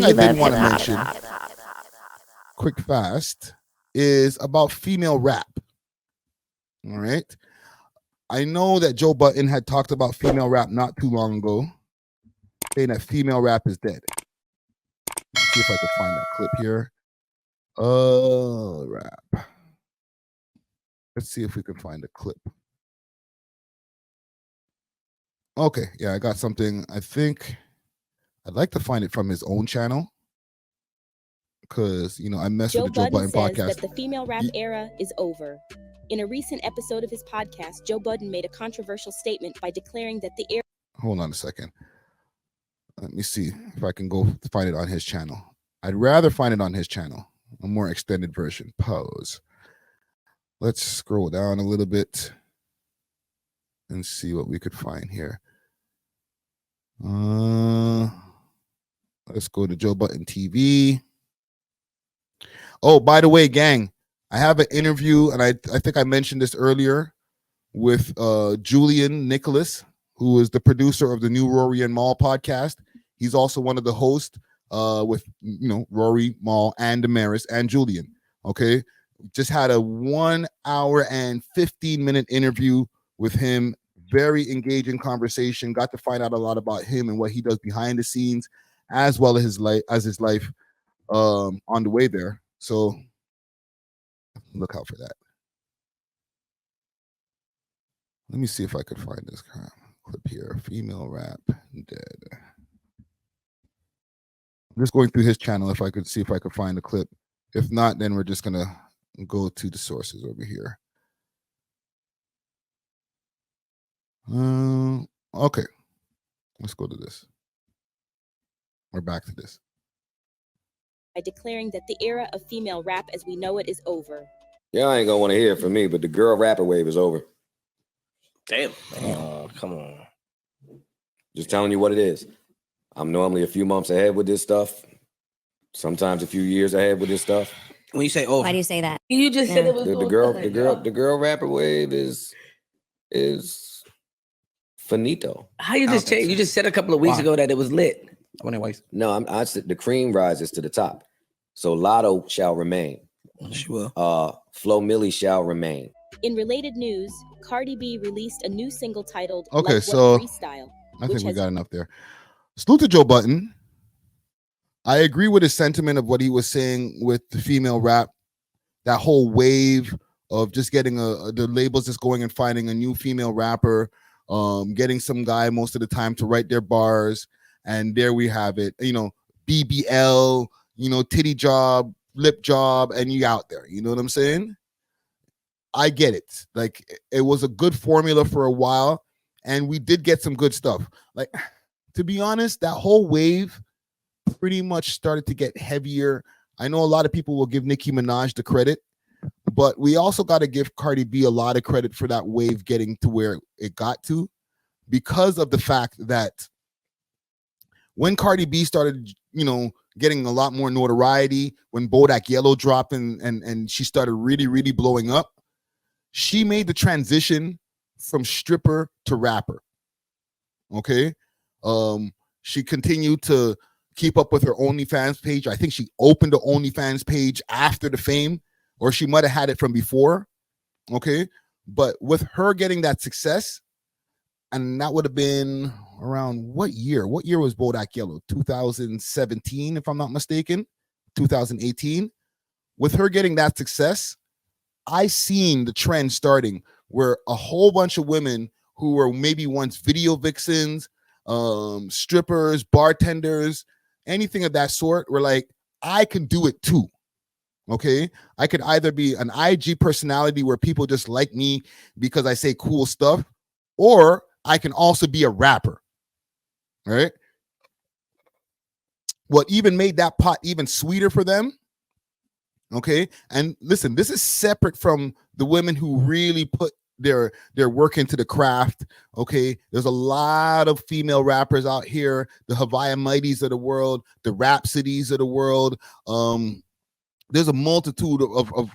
I did want to mention, quick fast, is about female rap. All right. I know that Joe Budden had talked about female rap not too long ago, saying that female rap is dead. Let's see if I could find that clip here. Rap. Let's see if we can find a clip. Okay, yeah, I got something. I think I'd like to find it from his own channel because, I mess with the Joe Budden says podcast. That the female rap era is over. In a recent episode of his podcast, Joe Budden made a controversial statement by declaring that the era... Hold on a second. Let me see if I can go find it on his channel. I'd rather find it on his channel, a more extended version. Pause. Let's scroll down a little bit and see what we could find here. Let's go to Joe Budden TV. Oh, by the way, gang, I have an interview, and I think I mentioned this earlier, with Julian Nicholas, who is the producer of the new Rory and Mal podcast. He's also one of the hosts with Rory, Mal, and Damaris and Julian. Okay, just had a 1 hour and 15-minute interview with him. Very engaging conversation. Got to find out a lot about him and what he does behind the scenes, as well as his life on the way there. So look out for that. Let me see if I could find this clip here. Female rap dead. I'm just going through his channel if I could see if I could find a clip. If not, then we're just gonna go to the sources over here. Okay, let's go to this. We're back to this. By declaring that the era of female rap as we know it is over. Y'all ain't gonna want to hear it from me, but the girl rapper wave is over. Damn. Come on. Just telling you what it is. I'm normally a few months ahead with this stuff. Sometimes a few years ahead with this stuff. When you say over, why do you say that? You just said it was the girl rapper wave is finito. How you just change? You just said a couple of weeks ago that it was lit. No, I said the cream rises to the top. So Lotto shall remain. She will. Flo Milli shall remain. In related news, Cardi B released a new single titled Okay, Like so What Freestyle. I think we got enough there. Salute to Joe Budden. I agree with his sentiment of what he was saying with the female rap, that whole wave of just getting the labels just going and finding a new female rapper, getting some guy most of the time to write their bars. And there we have it, BBL, titty job, lip job, and you out there. You know what I'm saying? I get it. Like, it was a good formula for a while, and we did get some good stuff. Like, to be honest, that whole wave pretty much started to get heavier. I know a lot of people will give Nicki Minaj the credit, but we also got to give Cardi B a lot of credit for that wave getting to where it got to, because of the fact that when Cardi B started, getting a lot more notoriety, when Bodak Yellow dropped and she started really, really blowing up, she made the transition from stripper to rapper. Okay. She continued to keep up with her OnlyFans page. I think she opened the OnlyFans page after the fame, or she might have had it from before. Okay. But with her getting that success, and that would have been around what year? What year was Bodak Yellow? 2017, if I'm not mistaken. 2018. With her getting that success, I seen the trend starting where a whole bunch of women who were maybe once video vixens, strippers, bartenders, anything of that sort, were like, I can do it too. Okay, I could either be an IG personality where people just like me because I say cool stuff, or I can also be a rapper. Right? What even made that pot even sweeter for them? Okay, and listen, this is separate from the women who really put their work into the craft. Okay, there's a lot of female rappers out here, the Hawaii Mighties of the world, the Rhapsodies of the world. There's a multitude of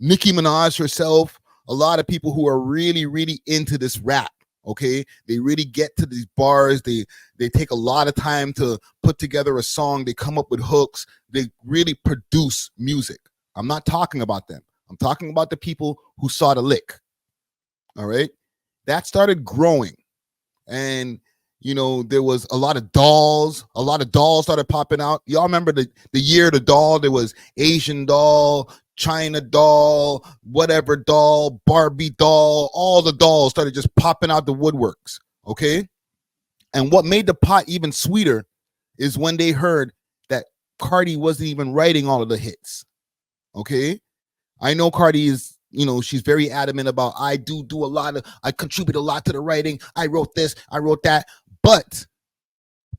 Nicki Minaj herself, a lot of people who are really, really into this rap. Okay, they really get to these bars. They take a lot of time to put together a song. They come up with hooks. They really produce music. I'm not talking about them. I'm talking about the people who saw the lick. All right, that started growing, and there was a lot of dolls. A lot of dolls started popping out. Y'all remember the year of the doll? There was Asian doll, China doll, whatever doll, Barbie doll. All the dolls started just popping out the woodworks. Okay, and what made the pot even sweeter is when they heard that Cardi wasn't even writing all of the hits. Okay, I know Cardi is, she's very adamant about I contribute a lot to the writing. I wrote this, I wrote that. But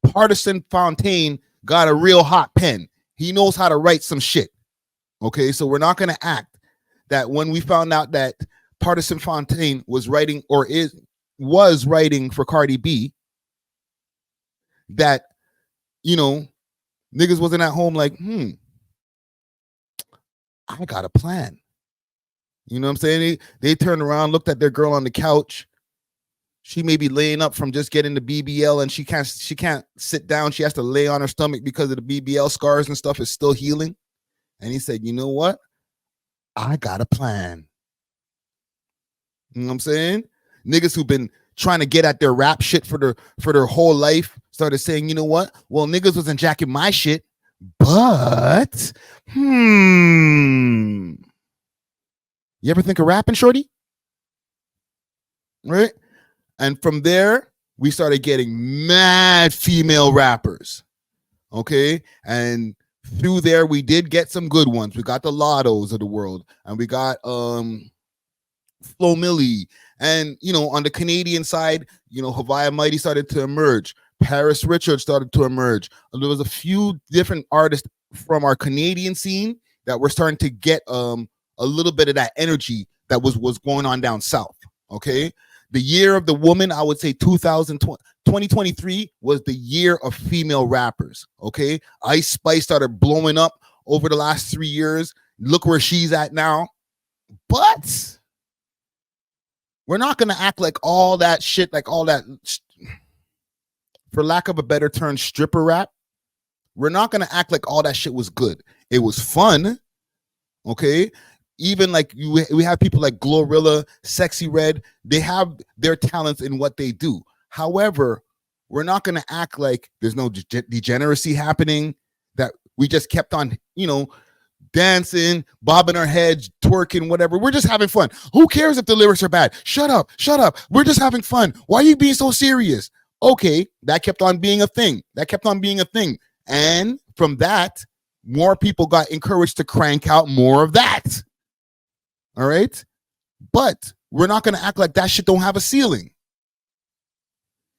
Partisan Fontaine got a real hot pen. He knows how to write some shit. Okay, so we're not going to act that when we found out that Partisan Fontaine was writing was writing for Cardi B, that, niggas wasn't at home like, I got a plan. You know what I'm saying? They turned around, looked at their girl on the couch. She may be laying up from just getting the BBL, and she can't sit down. She has to lay on her stomach because of the BBL scars and stuff is still healing. And he said, you know what? I got a plan. You know what I'm saying? Niggas who've been trying to get at their rap shit for their whole life started saying, you know what? Well, niggas wasn't jacking my shit, but you ever think of rapping, shorty? Right? And from there, we started getting mad female rappers. Okay? And through there, we did get some good ones. We got the Lottos of the world, and we got Flo Milli. And, on the Canadian side, Havaya Mighty started to emerge. Paris Richards started to emerge. There was a few different artists from our Canadian scene that were starting to get a little bit of that energy that was going on down south. Okay? The year of the woman, I would say 2023 was the year of female rappers. Okay, Ice Spice started blowing up over the last 3 years. Look where she's at now. But we're not gonna act like all that shit, like all that, for lack of a better term, stripper rap. We're not gonna act like all that shit was good. It was fun. Okay. Even like we have people like Glorilla, Sexy Red. They have their talents in what they do. However, we're not going to act like there's no degeneracy happening, that we just kept on, dancing, bobbing our heads, twerking, whatever. We're just having fun. Who cares if the lyrics are bad? Shut up. We're just having fun. Why are you being so serious? Okay, that kept on being a thing. And from that, more people got encouraged to crank out more of that. All right, but we're not going to act like that shit don't have a ceiling.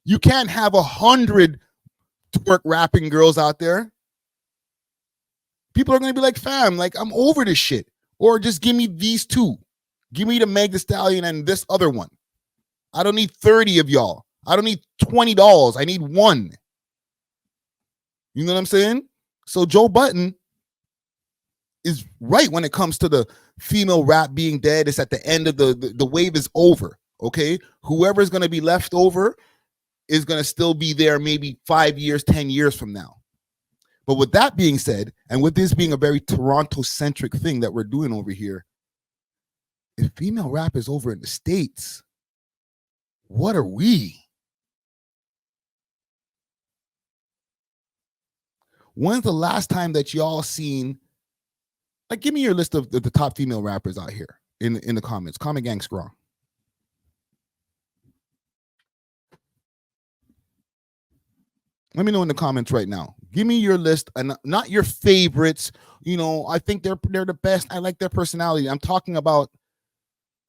You can't have 100 twerk rapping girls out there. People are going to be like, fam, like, I'm over this shit. Or just give me these two. Give me the Meg Thee Stallion and this other one. I don't need 30 of y'all. I don't need 20 dolls. I need one. You know what I'm saying? So Joe Budden is right when it comes to the female rap being dead. It's at the end of the wave is over. Okay, whoever's going to be left over is going to still be there maybe 5 years, 10 years from now. But with that being said, and with this being a very Toronto-centric thing that we're doing over here, if female rap is over in the States, what are we? When's the last time that y'all seen, like, give me your list of the top female rappers out here in the comments. Comment gang strong. Let me know in the comments right now. Give me your list, and not your favorites. I think they're the best. I like their personality. I'm talking about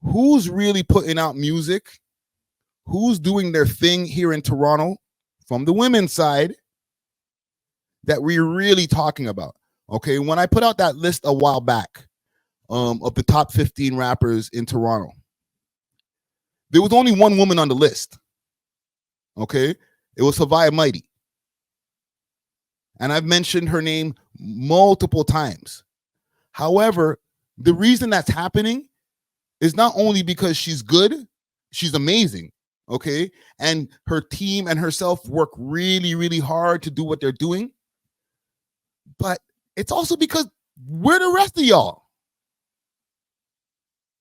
who's really putting out music, who's doing their thing here in Toronto from the women's side that we're really talking about. Okay, when I put out that list a while back of the top 15 rappers in Toronto, there was only one woman on the list. Okay, it was Havaya Mighty. And I've mentioned her name multiple times. However, the reason that's happening is not only because she's good, she's amazing, okay? And her team and herself work really, really hard to do what they're doing. But it's also because we're the rest of y'all.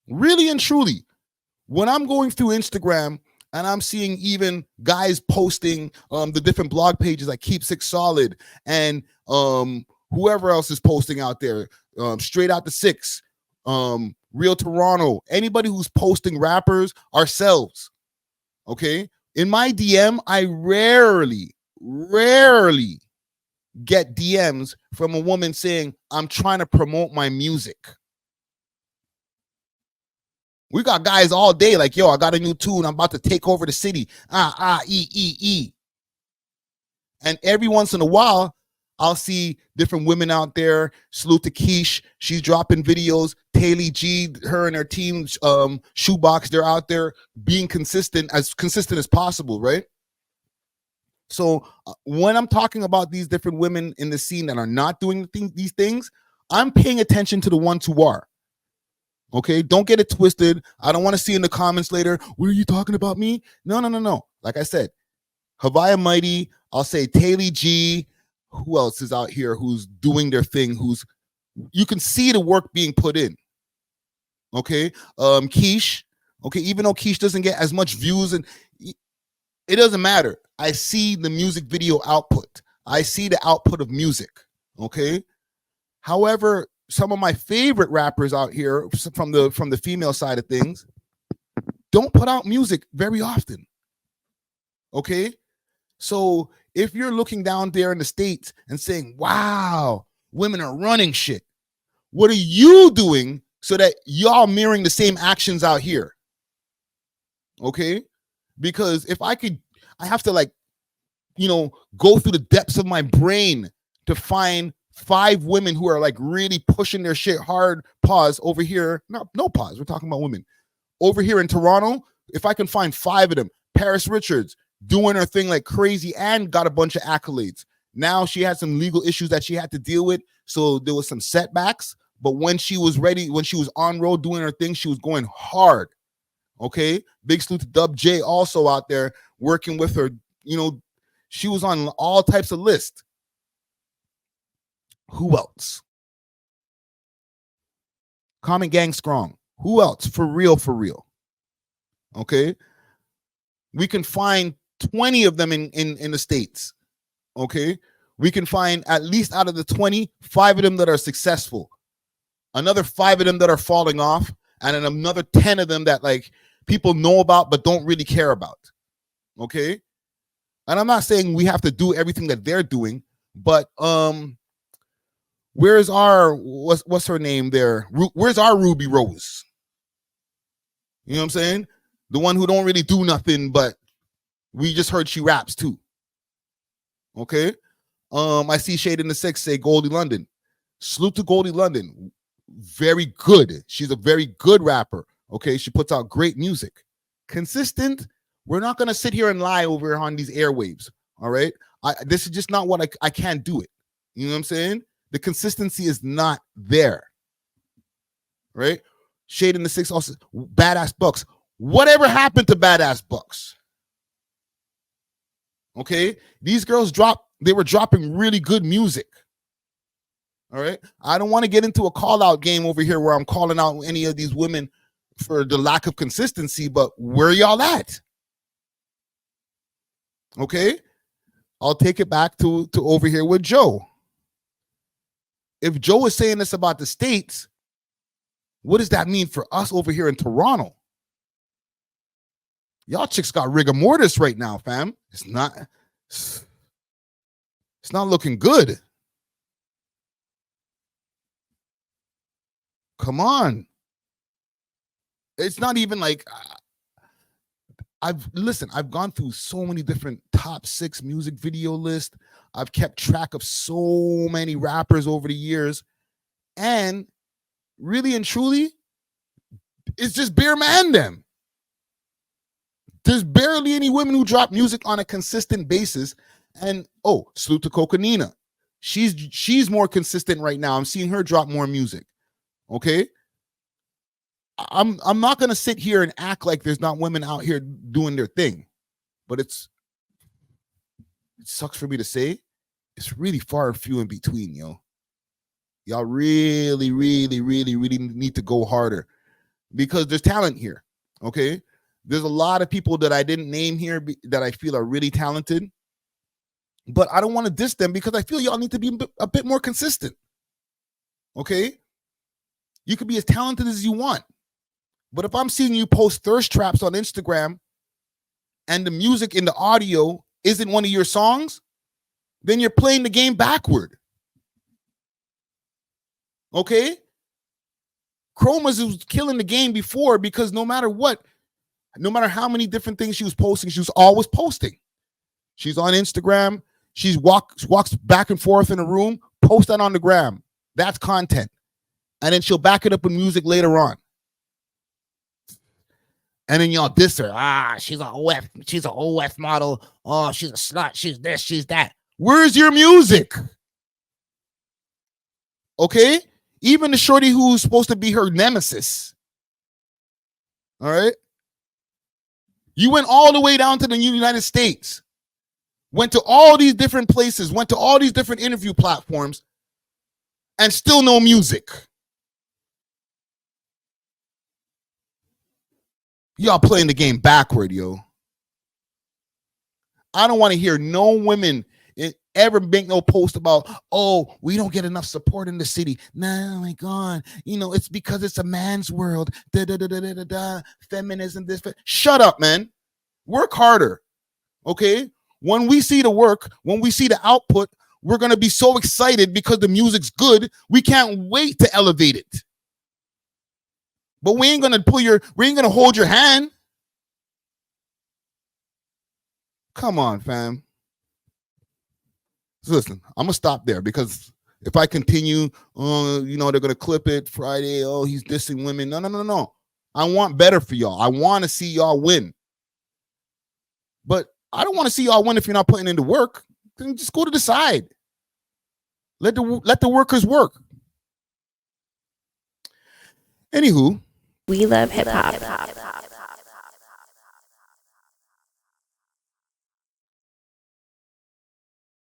Really and truly, when I'm going through Instagram and I'm seeing even guys posting the different blog pages like Keep Six Solid and whoever else is posting out there, Straight Out the Six, Real Toronto, anybody who's posting rappers, ourselves, okay? In my DM, I rarely get DMs from a woman saying, I'm trying to promote my music. We got guys all day like, yo, I got a new tune. I'm about to take over the city. E. And every once in a while, I'll see different women out there. Salute to Keish. She's dropping videos. Taylor G, her and her team, Shoebox, they're out there being consistent as possible, right? So when I'm talking about these different women in the scene that are not doing these things, I'm paying attention to the ones who are. Okay, don't get it twisted. I don't want to see in the comments later, what are you talking about me? No. Like I said, Havaya Mighty, I'll say Taylor G. Who else is out here who's doing their thing? You can see the work being put in. Okay, Keish. Okay, even though Keish doesn't get as much views, and it doesn't matter. I see the music video output. I see the output of music. Okay. However, some of my favorite rappers out here from the female side of things don't put out music very often. Okay. So if you're looking down there in the States and saying, wow, women are running shit, what are you doing so that y'all mirroring the same actions out here? Okay. Because if I have to go through the depths of my brain to find 5 women who are like really pushing their shit hard. Pause over here. No pause. We're talking about women over here in Toronto. If I can find 5 of them, Paris Richards doing her thing like crazy and got a bunch of accolades. Now she had some legal issues that she had to deal with. So there was some setbacks, but when she was ready, when she was on road doing her thing, she was going hard. Okay. Big salute to Dub J also out there working with her. She was on all types of lists. Who else? Common Gang Strong. Who else? For real. Okay. We can find 20 of them in the States. Okay. We can find at least out of the 20, 5 of them that are successful. Another 5 of them that are falling off. And then another 10 of them that like people know about but don't really care about. Okay. And I'm not saying we have to do everything that they're doing, but where's our what's her name there? Where's our Ruby Rose? You know what I'm saying? The one who don't really do nothing, but we just heard she raps too. Okay. I see Shade in the Six say Goldie London. Salute to Goldie London. Very good. She's a very good rapper. Okay. She puts out great music. Consistent. We're not going to sit here and lie over on these airwaves. All right. This is just not what I can't do it. You know what I'm saying? The consistency is not there. Right. Shade in the Six also. Badass Bucks. Whatever happened to Badass Bucks? Okay. These girls they were dropping really good music. All right. I don't want to get into a call out game over here where I'm calling out any of these women for the lack of consistency, but where y'all at? Okay. I'll take it back to over here with Joe. If Joe is saying this about the States, what does that mean for us over here in Toronto? Y'all chicks got rigor mortis right now, fam. It's not looking good. Come on. It's not even like I've gone through so many different top 6 music video lists. I've kept track of so many rappers over the years. And really and truly, it's just bare man them. There's barely any women who drop music on a consistent basis. And salute to Coconina. She's more consistent right now. I'm seeing her drop more music. Okay. I'm not gonna sit here and act like there's not women out here doing their thing, but it sucks for me to say, it's really far and few in between, yo. Y'all really, really, really, really need to go harder because there's talent here. Okay, there's a lot of people that I didn't name here that I feel are really talented, but I don't want to diss them because I feel y'all need to be a bit more consistent. Okay, you could be as talented as you want, but if I'm seeing you post thirst traps on Instagram and the music in the audio isn't one of your songs, then you're playing the game backward. Okay? Chromas was killing the game before because no matter what, no matter how many different things she was posting, she was always posting. She's on Instagram. She walks back and forth in a room, post that on the gram. That's content. And then she'll back it up with music later on. And then y'all diss her. She's an OF model. Oh, she's a slut. She's this, she's that. Where's your music? Okay? Even the shorty who's supposed to be her nemesis. All right? You went all the way down to the United States. Went to all these different places. Went to all these different interview platforms. And still no music. Y'all playing the game backward, yo. I don't want to hear no women ever make no post about, oh, we don't get enough support in the city. No, my God. You know, it's because it's a man's world. Feminism, this. Shut up, man. Work harder. Okay? When we see the work, when we see the output, we're going to be so excited because the music's good. We can't wait to elevate it. But we ain't going to hold your hand. Come on, fam. So listen, I'm going to stop there because if I continue, they're going to clip it Friday. Oh, he's dissing women. No. I want better for y'all. I want to see y'all win. But I don't want to see y'all win if you're not putting in the work. Then just go to the side. Let the workers work. Anywho. We love hip hop.